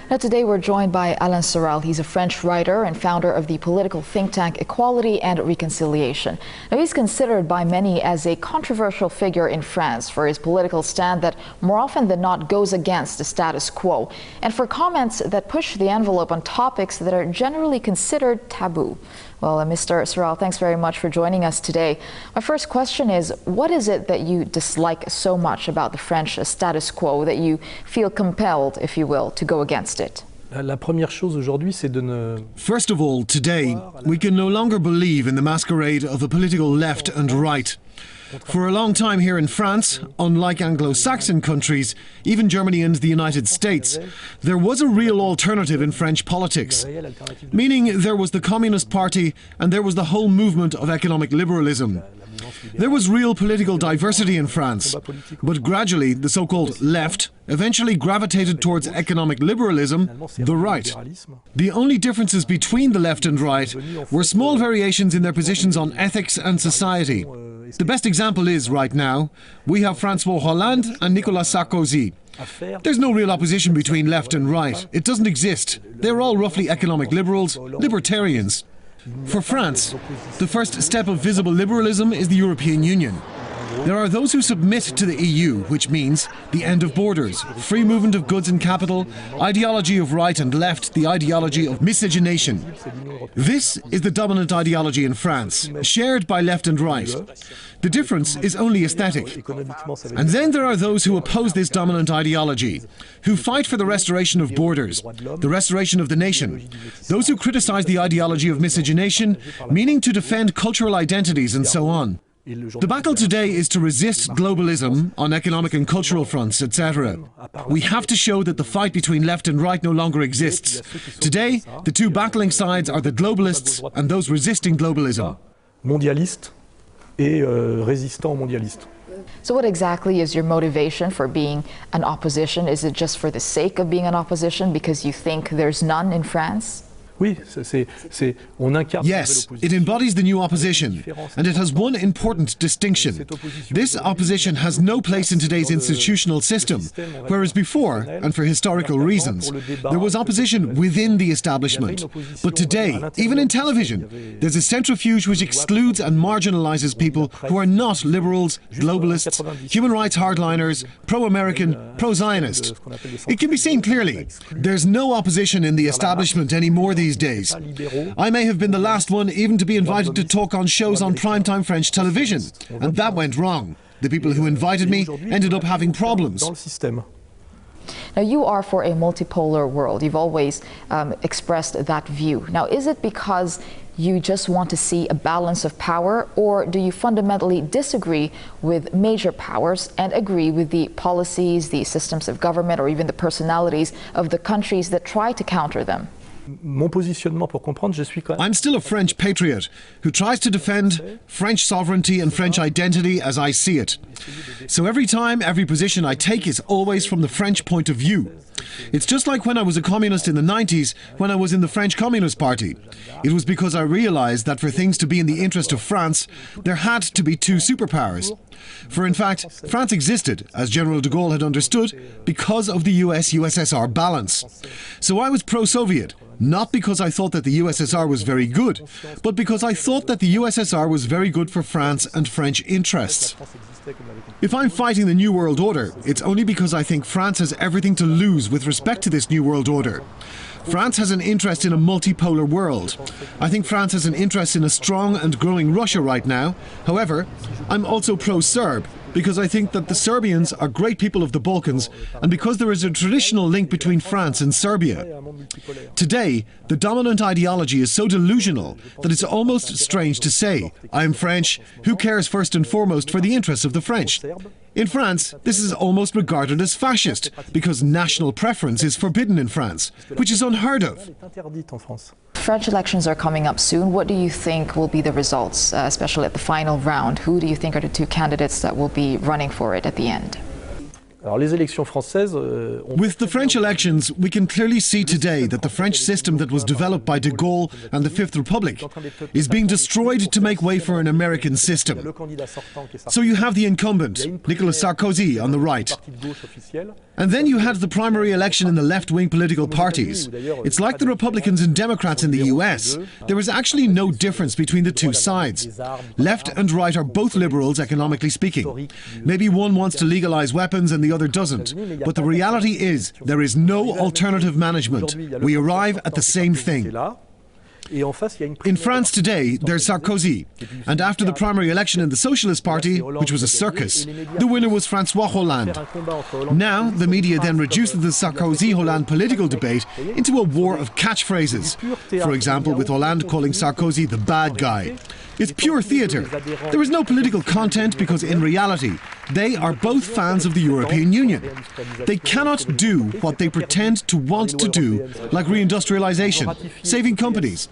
Now today we're joined by Alain Soral. He's a French writer and founder of the political think tank Equality and Reconciliation. Now he's considered by many as a controversial figure in France for his political stand that more often than not goes against the status quo, and for comments that push the envelope on topics that are generally considered taboo. Well, Mr. Soral, thanks very much for joining us today. My first question is, what is it that you dislike so much about the French status quo that you feel compelled, if you will, to go against it? First of all, today, we can no longer believe in the masquerade of a political left and right. For a long time here in France, unlike Anglo-Saxon countries, even Germany and the United States, there was a real alternative in French politics. Meaning there was the Communist Party and there was the whole movement of economic liberalism. There was real political diversity in France, but gradually the so-called left eventually gravitated towards economic liberalism, the right. The only differences between the left and right were small variations in their positions on ethics and society. The best example is, right now, we have François Hollande and Nicolas Sarkozy. There's no real opposition between left and right. It doesn't exist. They're all roughly economic liberals, libertarians. For France, the first step of visible liberalism is the European Union. There are those who submit to the EU, which means the end of borders, free movement of goods and capital, ideology of right and left, the ideology of miscegenation. This is the dominant ideology in France, shared by left and right. The difference is only aesthetic. And then there are those who oppose this dominant ideology, who fight for the restoration of borders, the restoration of the nation, those who criticize the ideology of miscegenation, meaning to defend cultural identities and so on. The battle today is to resist globalism on economic and cultural fronts, etc. We have to show that the fight between left and right no longer exists. Today, the two battling sides are the globalists and those resisting globalism. Mondialiste et résistant mondialiste. So what exactly is your motivation for being an opposition? Is it just for the sake of being an opposition because you think there's none in France? Yes, it embodies the new opposition, and it has one important distinction. This opposition has no place in today's institutional system, whereas before, and for historical reasons, there was opposition within the establishment. But today, even in television, there's a centrifuge which excludes and marginalizes people who are not liberals, globalists, human rights hardliners, pro-American, pro-Zionist. It can be seen clearly. There's no opposition in the establishment anymore these days. I may have been the last one even to be invited to talk on shows on primetime French television, and that went wrong. The people who invited me ended up having problems. Now you are for a multipolar world. You've always expressed that view. Now is it because you just want to see a balance of power, or do you fundamentally disagree with major powers and agree with the policies, the systems of government, or even the personalities of the countries that try to counter them? I'm still a French patriot who tries to defend French sovereignty and French identity as I see it. So every time, every position I take is always from the French point of view. It's just like when I was a communist in the 90s, when I was in the French Communist Party. It was because I realized that for things to be in the interest of France, there had to be two superpowers. For in fact, France existed, as General de Gaulle had understood, because of the US-USSR balance. So I was pro-Soviet, not because I thought that the USSR was very good, but because I thought that the USSR was very good for France and French interests. If I'm fighting the New World Order, it's only because I think France has everything to lose with respect to this New World Order. France has an interest in a multipolar world. I think France has an interest in a strong and growing Russia right now. However, I'm also pro-Serb, because I think that the Serbians are great people of the Balkans, and because there is a traditional link between France and Serbia. Today, the dominant ideology is so delusional that it's almost strange to say, I am French, who cares first and foremost for the interests of the French? In France, this is almost regarded as fascist, because national preference is forbidden in France, which is unheard of. French elections are coming up soon. What do you think will be the results, especially at the final round? Who do you think are the two candidates that will be running for it at the end? Alors, les élections françaises, With the French elections, we can clearly see today that the French system that was developed by de Gaulle and the Fifth Republic is being destroyed to make way for an American system. So you have the incumbent, Nicolas Sarkozy, on the right. And then you had the primary election in the left-wing political parties. It's like the Republicans and Democrats in the US. There is actually no difference between the two sides. Left and right are both liberals, economically speaking. Maybe one wants to legalize weapons and the other doesn't. But the reality is, there is no alternative management. We arrive at the same thing. In France today, there's Sarkozy, and after the primary election in the Socialist Party, which was a circus, the winner was François Hollande. Now, the media then reduces the Sarkozy-Hollande political debate into a war of catchphrases. For example, with Hollande calling Sarkozy the bad guy. It's pure theatre. There is no political content because in reality, they are both fans of the European Union. They cannot do what they pretend to want to do, like reindustrialization, saving companies.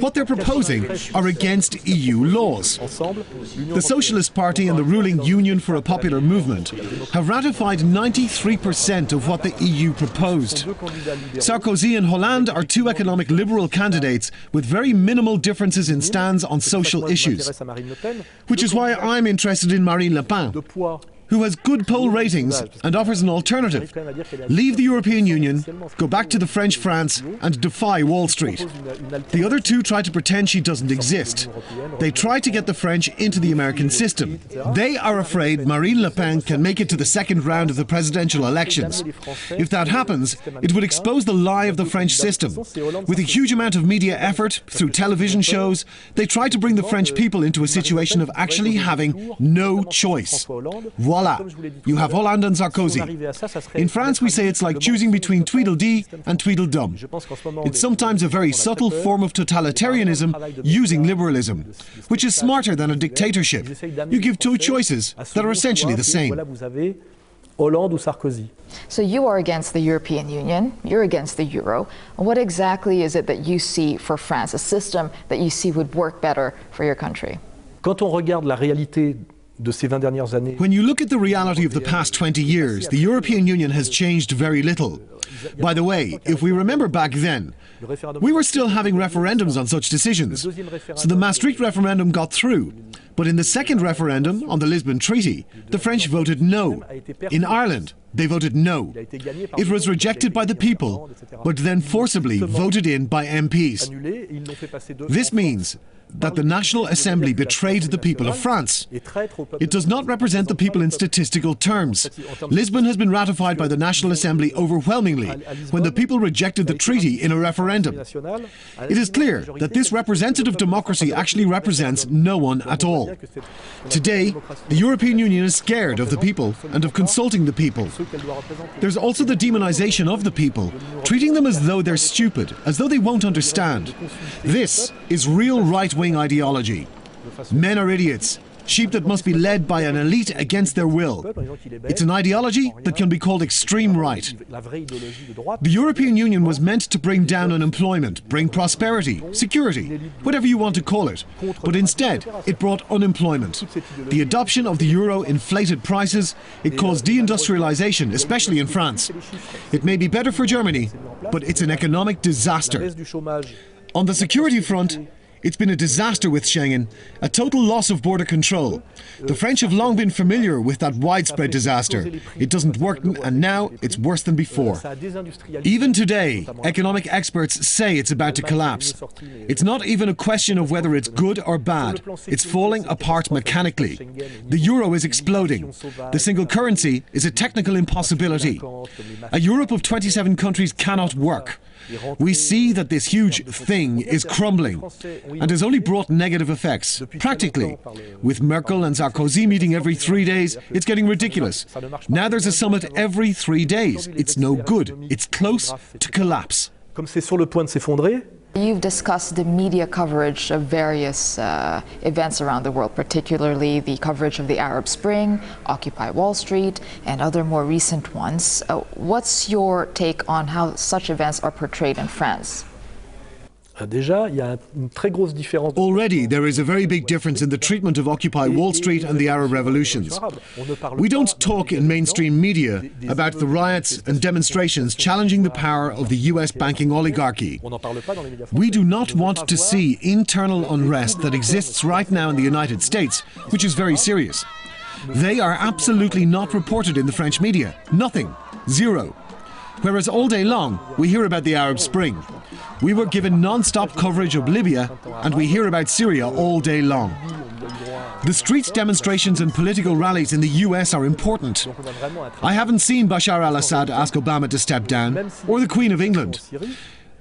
What they're proposing are against EU laws. The Socialist Party and the ruling Union for a Popular Movement have ratified 93% of what the EU proposed. Sarkozy and Hollande are two economic liberal candidates with very minimal differences in stands on social issues, which is why I'm interested in Marine Le Pen, who has good poll ratings and offers an alternative. Leave the European Union, go back to the French France and defy Wall Street. The other two try to pretend she doesn't exist. They try to get the French into the American system. They are afraid Marine Le Pen can make it to the second round of the presidential elections. If that happens, it would expose the lie of the French system. With a huge amount of media effort, through television shows, they try to bring the French people into a situation of actually having no choice. Voila, you have Hollande and Sarkozy. In France, we say it's like choosing between Tweedledee and Tweedledum. It's sometimes a very subtle form of totalitarianism using liberalism, which is smarter than a dictatorship. You give two choices that are essentially the same. So you are against the European Union, you're against the euro. What exactly is it that you see for France, a system that you see would work better for your country? Quand on regarde la réalité de ces 20 dernières années, when you look at the reality of the past 20 years, the European Union has changed very little. By the way, if we remember back then, we were still having referendums on such decisions. So the Maastricht referendum got through. But in the second referendum on the Lisbon Treaty, the French voted no. In Ireland, they voted no. It was rejected by the people, but then forcibly voted in by MPs. This means that the National Assembly betrayed the people of France. It does not represent the people in statistical terms. Lisbon has been ratified by the National Assembly overwhelmingly when the people rejected the treaty in a referendum. It is clear that this representative democracy actually represents no one at all. Today, the European Union is scared of the people and of consulting the people. There's also the demonization of the people, treating them as though they're stupid, as though they won't understand. This is real right-wing ideology. Men are idiots, sheep that must be led by an elite against their will. It's an ideology that can be called extreme right. The European Union was meant to bring down unemployment, bring prosperity, security, whatever you want to call it. But instead, it brought unemployment. The adoption of the euro inflated prices. It caused deindustrialization, especially in France. It may be better for Germany, but it's an economic disaster. On the security front, it's been a disaster with Schengen, a total loss of border control. The French have long been familiar with that widespread disaster. It doesn't work, and now it's worse than before. Even today, economic experts say it's about to collapse. It's not even a question of whether it's good or bad. It's falling apart mechanically. The euro is exploding. The single currency is a technical impossibility. A Europe of 27 countries cannot work. We see that this huge thing is crumbling and has only brought negative effects, practically. With Merkel and Sarkozy meeting every 3 days, it's getting ridiculous. Now there's a summit every 3 days. It's no good. It's close to collapse. Comme c'est sur le point de s'effondrer, You've discussed the media coverage of various events around the world, particularly the coverage of the Arab Spring, Occupy Wall Street, and other more recent ones. What's your take on how such events are portrayed in France? Déjà, il y a une très grosse différence. Already, there is a very big difference in the treatment of Occupy Wall Street and the Arab revolutions. We don't talk in mainstream media about the riots and demonstrations challenging the power of the US banking oligarchy. We do not want to see internal unrest that exists right now in the United States, which is very serious. They are absolutely not reported in the French media. Nothing. Zero. Whereas all day long, we hear about the Arab Spring. We were given non-stop coverage of Libya, and we hear about Syria all day long. The street demonstrations and political rallies in the US are important. I haven't seen Bashar al-Assad ask Obama to step down, or the Queen of England.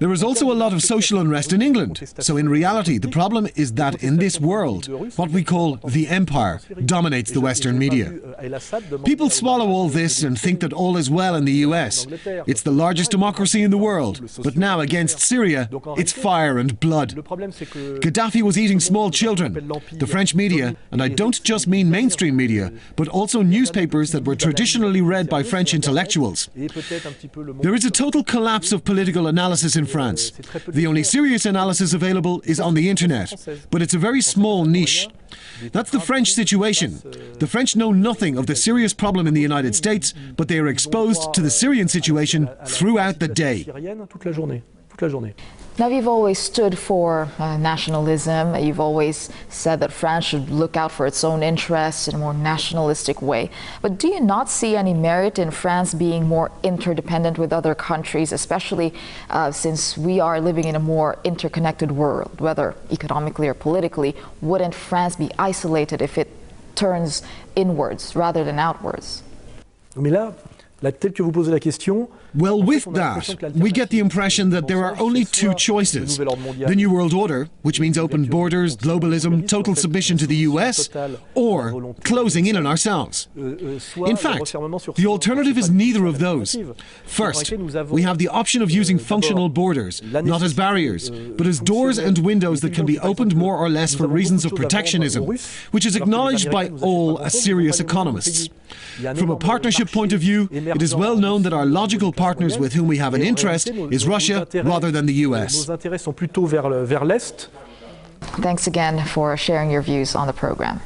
There is also a lot of social unrest in England. So in reality, the problem is that in this world, what we call the empire dominates the Western media. People swallow all this and think that all is well in the US. It's the largest democracy in the world. But now against Syria, it's fire and blood. Gaddafi was eating small children. The French media, and I don't just mean mainstream media, but also newspapers that were traditionally read by French intellectuals. There is a total collapse of political analysis in France. The only serious analysis available is on the internet, but it's a very small niche. That's the French situation. The French know nothing of the serious problem in the United States, but they are exposed to the Syrian situation throughout the day. Now, you've always stood for nationalism. You've always said that France should look out for its own interests in a more nationalistic way. But do you not see any merit in France being more interdependent with other countries, especially since we are living in a more interconnected world, whether economically or politically? Wouldn't France be isolated if it turns inwards rather than outwards? Mais là, tel que vous posez la question, well, with that, we get the impression that there are only two choices. The New World Order, which means open borders, globalism, total submission to the US, or closing in on ourselves. In fact, the alternative is neither of those. First, we have the option of using functional borders, not as barriers, but as doors and windows that can be opened more or less for reasons of protectionism, which is acknowledged by all serious economists. From a partnership point of view, it is well known that our logical partners with whom we have an interest is Russia rather than the US. Thanks again for sharing your views on the program.